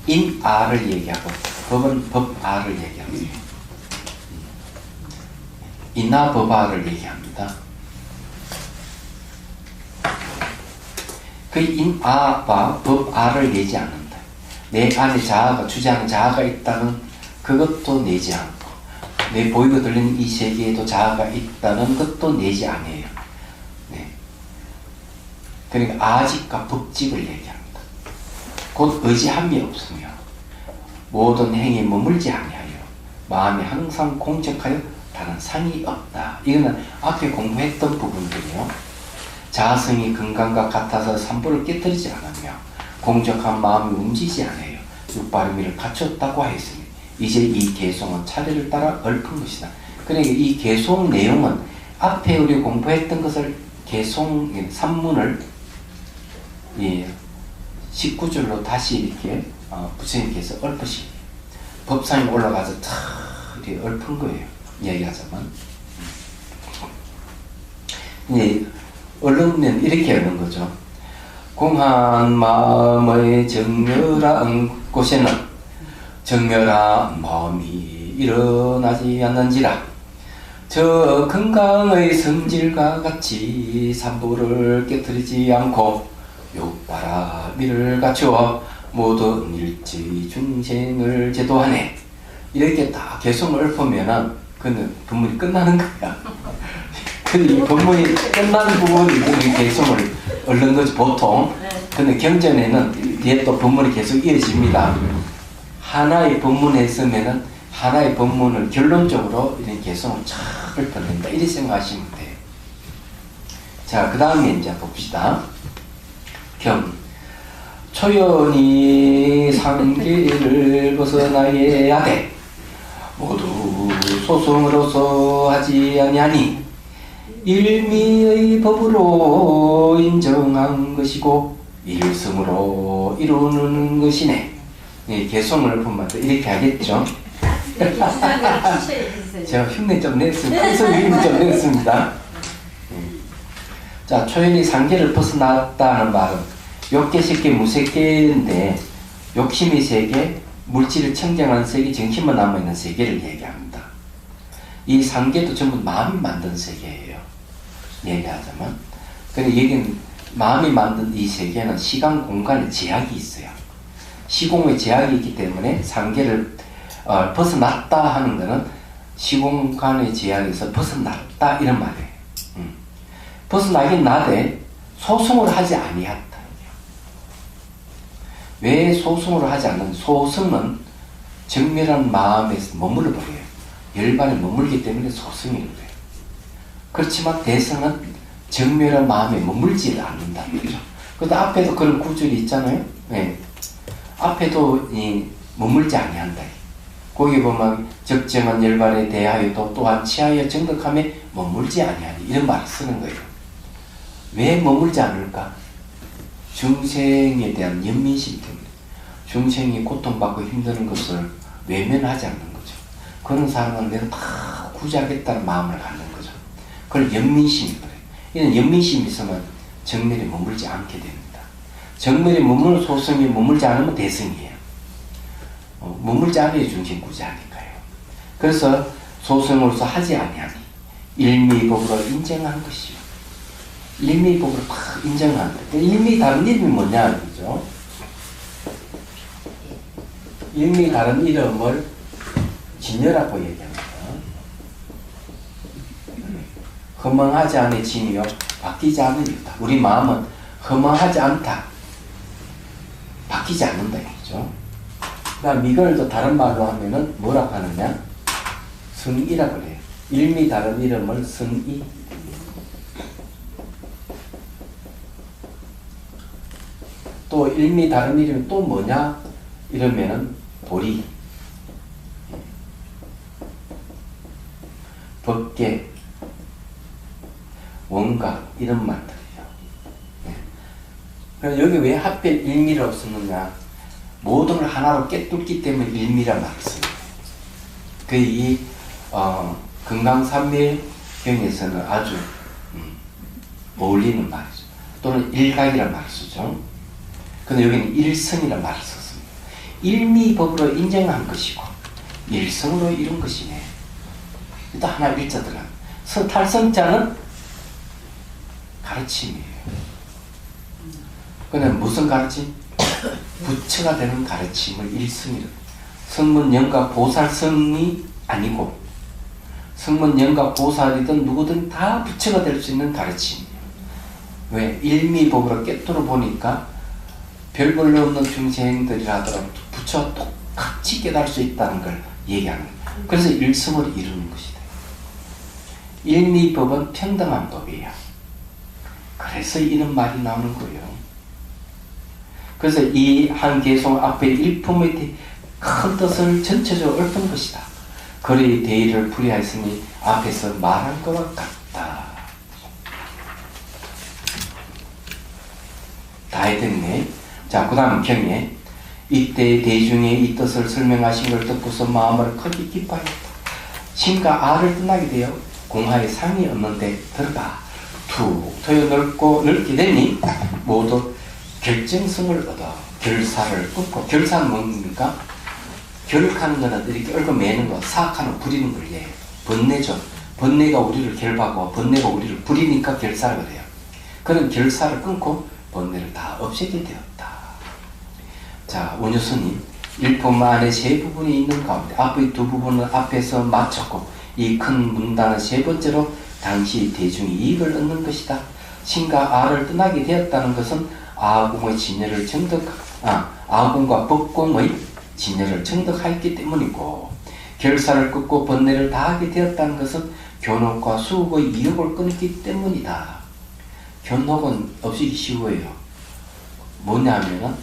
S1: 인아를 얘기하고 법은 법아를 얘기합니다. 인아 법아를 얘기합니다. 그 인아와 법아를 내지 않는다. 내 안에 자아가 주장하는 자아가 있다는 그것도 내지 않고 내 보이고 들리는 이 세계에도 자아가 있다는 것도 내지 아니에요. 네. 그러니까 아직과 법직을 얘기합니다. 곧 의지함이 없으며 모든 행위에 머물지 아니하여 마음이 항상 공적하여 다른 상이 없다. 이거는 앞에 공부했던 부분들이요. 자성이 건강과 같아서 삼보를 깨뜨리지 않으며 공적한 마음이 움직이지 않아요. 육바르미를 갖췄다고 하였으니 이제 이 개송은 차례를 따라 얽힌 것이다. 그러니까 이 개송 내용은 앞에 우리 공부했던 것을 개송 산문을 19줄로 다시 이렇게 부처님께서 얽으시 법상에 올라가서 탁 이렇게 얽은 거예요. 이야기하자면 얽으면 이렇게 얽는 거죠. 공한 마음의 정멸한 곳에는 정멸한 마음이 일어나지 않는지라 저 건강의 성질과 같이 삼보를 깨뜨리지 않고 욕바라미를 갖추어 모든 일체의 중생을 제도하네. 이렇게 다 개성을 읊으면은 그는 법문이 끝나는 거야. 근데 이 법문이 끝나는 부분이 이 개성을 읊는 거지 보통. 근데 경전에는 뒤에 또 법문이 계속 이어집니다. 하나의 법문에 있으면은 하나의 법문을 결론적으로 이런 개성을 쫙 읊어낸다. 이렇게 생각하시면 돼요. 자, 그 다음에 이제 봅시다. 초연히 상계를 벗어나야 돼. 모두 소송으로서 하지 아니하니 일미의 법으로 인정한 것이고 일성으로 이루는 것이네. 개성을 보면 이렇게 하겠죠. 제가 흉내 좀 냈습니다. 그래서 흉내 좀 냈습니다. 자, 초연히 상계를 벗어났다는 말은 욕계, 색계, 무색계인데 욕심이 세계, 물질을 청정하는 세계, 정신만 남아있는 세계를 얘기합니다. 이 상계도 전부 마음이 만든 세계예요. 얘기하자면. 근데 여기는 마음이 만든 이 세계는 시간, 공간에 제약이 있어요. 시공의 제약이 있기 때문에 상계를 벗어났다 하는 것은 시공간의 제약에서 벗어났다 이런 말이에요. 벗어나긴 나되 소승을 하지 아니했다. 왜 소승을 하지 않는? 소승은 정밀한 마음에 머물러 버려요. 열반에 머물기 때문에 소승이 돼요. 그렇지만 대승은 정밀한 마음에 머물지 않는다는 거죠. 그런데 앞에도 그런 구절이 있잖아요. 네. 앞에도 머물지 아니한다. 거기 보면 적정한 열반에 대하여도 또한 치하여 정덕함에 머물지 아니하니 이런 말을 쓰는 거예요. 왜 머물지 않을까? 중생에 대한 연민심 때문에. 중생이 고통받고 힘드는 것을 외면하지 않는 거죠. 그런 사람은 내가 다 구제하겠다는 마음을 갖는 거죠. 그걸 연민심이 그래요. 이런 연민심이 있으면 정밀에 머물지 않게 됩니다. 정밀에 머무는 소승이 머물지 않으면 대승이에요. 머물지 않아야 중생 구제하니까요. 그래서 소승으로서 하지 아니하니 일미법으로 인정한 것이요. 일미법으로 딱 인정한다. 일미 다른 이름이 뭐냐 그죠? 일미 다른 이름을 진여라고 얘기합니다. 허망하지 않은 짐이요 바뀌지 않는 이유다. 우리 마음은 허망하지 않다. 바뀌지 않는다 이거죠. 그다음 이걸 또 다른 말로 하면은 뭐라고 하느냐? 성이라고 그래요. 일미 다른 이름을 성이. 또 일미 다른 이름이 또 뭐냐? 이러면은 도리, 법계, 원각 이런 말들이에요. 그래서 여기 왜 하필 일미라고 썼느냐? 모든 걸 하나로 깨뚫기 때문에 일미란 말을 씁니다. 이 금강산밀경에서는 아주 어울리는 말이죠. 또는 일각이라는 말을 쓰죠. 근데 여기는 일성이라는 말을 썼습니다. 일미법으로 인정한 것이고 일성으로 이룬 것이네. 또 하나 일자 들어가. 탈성자는 가르침이에요. 근데 무슨 가르침? 부처가 되는 가르침을 일성이라고. 성문 영각 보살성이 아니고 성문 영각 보살이든 누구든 다 부처가 될 수 있는 가르침이에요. 왜? 일미법으로 깨뚫어 보니까 별 볼일 없는 중생들이라 하더라도 부처와 똑같이 깨달을 수 있다는 걸 얘기하는 거예요. 그래서 일성을 이루는 것이다. 일미법은 평등한 법이에요. 그래서 이런 말이 나오는 거예요. 그래서 이 한계송 앞에 일품의 큰 뜻을 전체적으로 읊은 것이다. 거리 대의를 풀이하였으니 앞에서 말한 것과 같다. 다 해됐네. 자, 그 다음 경에 이때 대중의 이 뜻을 설명하신 걸 듣고서 마음을 크게 기뻐하였다. 신과 아를 떠나게 되어 공하에 상이 없는데 들어가 툭 트여 넓게 되니 모두 결정성을 얻어 결사를 끊고. 결사는 뭡니까? 결하는 거는 이렇게 얽어 매는 거, 사악하는 부리는 걸 예. 번뇌죠. 번뇌가 우리를 결박하고 번뇌가 우리를 부리니까 결사를 그래요. 그런 결사를 끊고 번뇌를 다 없애게 되었다. 자, 원효스님 일품 안에 세 부분이 있는 가운데 앞의 두 부분은 앞에서 마쳤고 이 큰 문단은 세 번째로 당시 대중이 이익을 얻는 것이다. 신과 아를 떠나게 되었다는 것은 아궁의 진열을 아궁과 법궁의 진열을 정득하였기 때문이고, 결사를 끊고 번뇌를 다하게 되었다는 것은 견혹과 수혹의 미혹을 끊기 때문이다. 견혹은 없이기 쉬워요. 뭐냐면은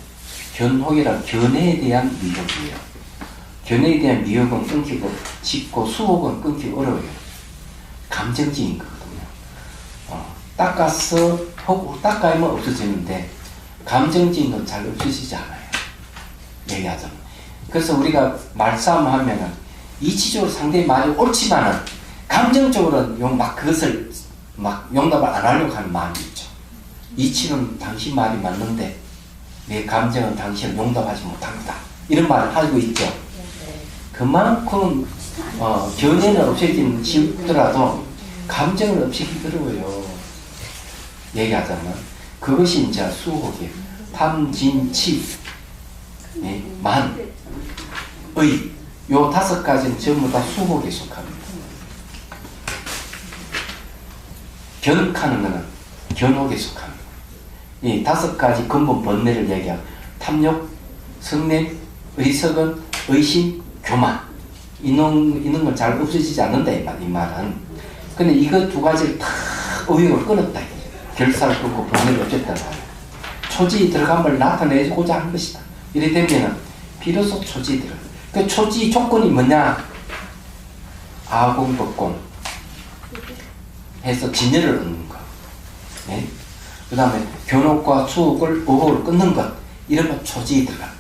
S1: 견혹이란 견해에 대한 미혹이에요. 견해에 대한 미혹은 끊기고 쉽고 수혹은 끊기 어려워요. 감정적인 거거든요. 닦아서 닦아야만 없어지는데 감정적인 건 잘 없어지지 않아요. 얘기하자면. 그래서 우리가 말싸움하면은 이치적으로 상대의 말이 옳지만은 감정적으로는 막 그것을 막 용납을 안 하려고 하는 마음이 있죠. 이치는 당신 말이 맞는데 내 감정은 당신을 용납하지 못합니다. 이런 말을 하고 있죠. 그만큼 견해는 없애기는 쉽더라도 감정을 없애기 어려워요. 얘기하자면 그것이 이제 수혹이에요. 탐진치 만, 의, 요 5가지는 전부 다 수혹에 속합니다. 견하는 것은 견혹에 속합니다. 이 5가지 근본 번뇌를 얘기하고 탐욕, 성냄, 의석은, 의심, 교만 이런 건 잘 없어지지 않는다 이 말은. 근데 이거 2가지를 다 의욕을 끊었다. 결사를 끊고 번뇌를 없앴다. 초지에 들어간 걸 나타내고자 하는 것이다. 이래 되면은 비로소 초지에 들어. 그 초지 조건이 뭐냐? 아공, 법공 해서 진열을 얻는 것. 네? 그 다음에 견혹과 수혹을 의혹을 끊는 것. 이런 건 초지에 들어갑니다.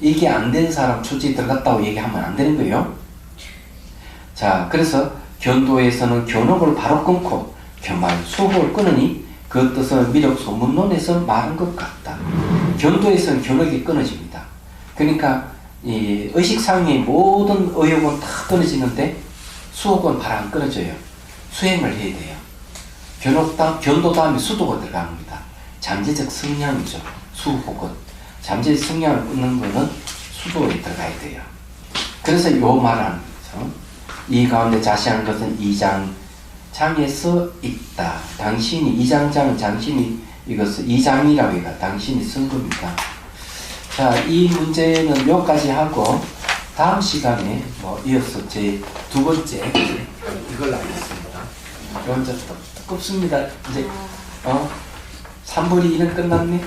S1: 이게 안 된 사람 초지에 들어갔다고 얘기하면 안 되는 거예요. 자, 그래서 견도에서는 견혹을 바로 끊고 교만, 수혹을 끊으니 그 뜻은 미륵 소문론에서 말한 것 같다. 견도에서는 견혹이 끊어집니다. 그러니까 이 의식상의 모든 의욕은 다 끊어지는데 수혹은 바로 안 끊어져요. 수행을 해야 돼요. 견도 다음에 수도가 들어갑니다. 잠재적 성향이죠. 수혹은. 잠재적 성향을 끊는 거는 수도에 들어가야 돼요. 그래서 요 말하는 거죠. 이 가운데 자시한 것은 이장장에서 있다. 당신이 이장장은 당신이 이것을 이장이라고 해가 당신이 쓴 겁니다. 자, 이 문제는 여기까지 하고 다음 시간에 뭐 이어서 제 두 번째 이걸 하겠습니다. 먼저 두껍습니다. 이제 3분의 2는 끝났네.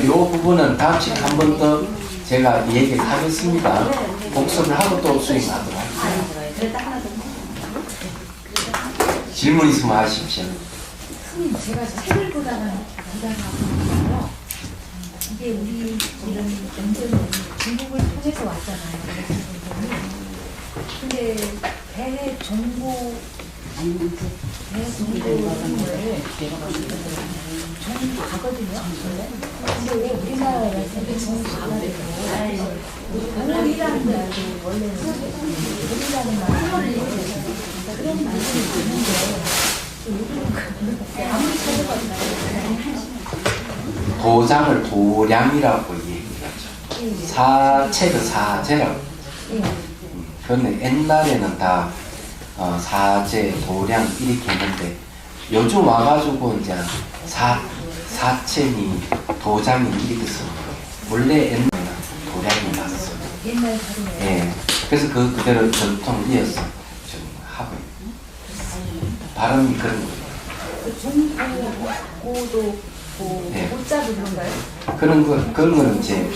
S1: 이 부분은 다음 시간에 한 번 더 제가 얘기를 하겠습니다. 복습을 하고 또 수행하도록 하겠습니다. 질문 있으면 하십시오.
S4: 스님, 제가 책을 보다가 보다가 이게 우리 이런 연전은 중국을 통해서 왔잖아요. 근데 배 정보 정보 가거든요. 근데 왜 우리나라에서 정보 가거든요? 우리라는 말도 원래는 우리라는 말이 그런 말이 있는데 아무리 찾아봤나요?
S1: 도장을 도량이라고 얘기하죠. 사체를 사제라고. 그런데 옛날에는 다 사제, 도량 이렇게 했는데 요즘 와가지고 이제 사체니 도장이 이렇게 쓰는 거예요. 원래 옛날에는 도량이 났어요.
S4: 옛날 사진에.
S1: 예. 그래서 그대로 전통 이어서 좀 하고 있어요. 발음이 그런 거예요.
S4: 정보도
S1: 네.
S4: 못잡은 건가요?
S1: 그런 거는 이제,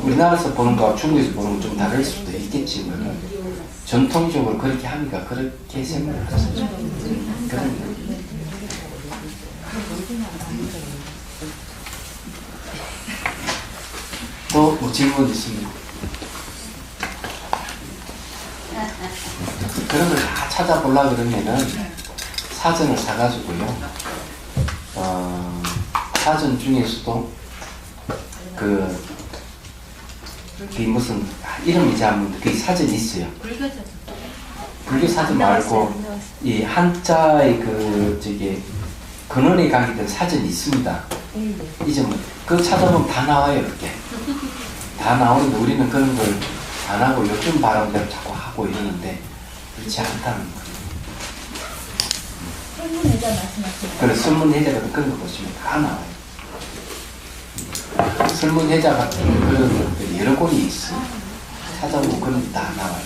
S1: 우리나라에서 보는 거와 중국에서 보는 거 좀 다를 수도 있겠지만, 전통적으로 그렇게 하니까 그렇게 생각하죠. 그런 거. 뭐 질문 있습니까? 그런 걸 다 찾아보려고 그러면은 사전을 사가지고요. 사전 중에서도 그게 무슨 이름이지 않는데 그 사전이 있어요. 불교 사전 말고 이 한자의 근원에 관계된 사전이 있습니다. 이제 뭐 그거 찾아보면 다 나와요. 이렇게 다 나오는데 우리는 그런 걸 안 하고 요즘 바람대로 자꾸 하고 이러는데 그렇지 않다는 거예요.
S4: 설문회자 말씀하시는
S1: 그래, 설문회자 같은 그런 거 보시면 다 나와요. 설문회자 같은 그런 것들이 여러 권이 있어요. 찾아보면 그런 다 나와요.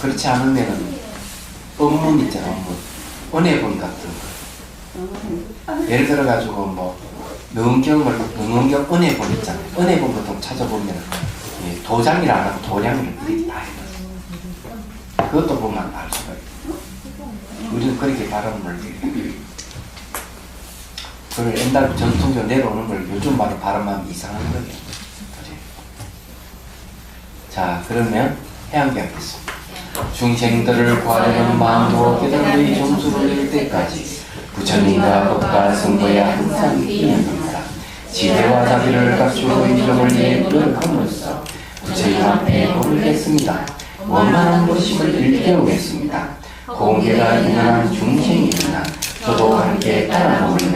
S1: 그렇지 않으면 법문 있잖아, 은혜본 같은 거. 예를 들어가지고 능경 은혜본 있잖아요. 은혜본 같은 거 찾아보면 도장이라 안 하고 도량이라 이렇게 다 해놨어요. 그것도 보면 알 수가 있고. 우리는 그렇게 발음을 그걸 옛날 전통적으로 내려오는 걸 요즘 말로 발음하면 이상한 거예요. 그래. 자, 그러면 해양기 하겠습니다. 중생들을 구하려는 마음으로 깨달음의 점수를 낼 때까지 부처님과 법과 성도에 항상 기념합니다. 지혜와 자비를 갖추고 이름을 내노력함으로써 부처님 앞에 법을 냈습니다. 원만한 모심을 일깨우겠습니다. 공개가 있는 한 중생이구나. 저도 함께 따라 법을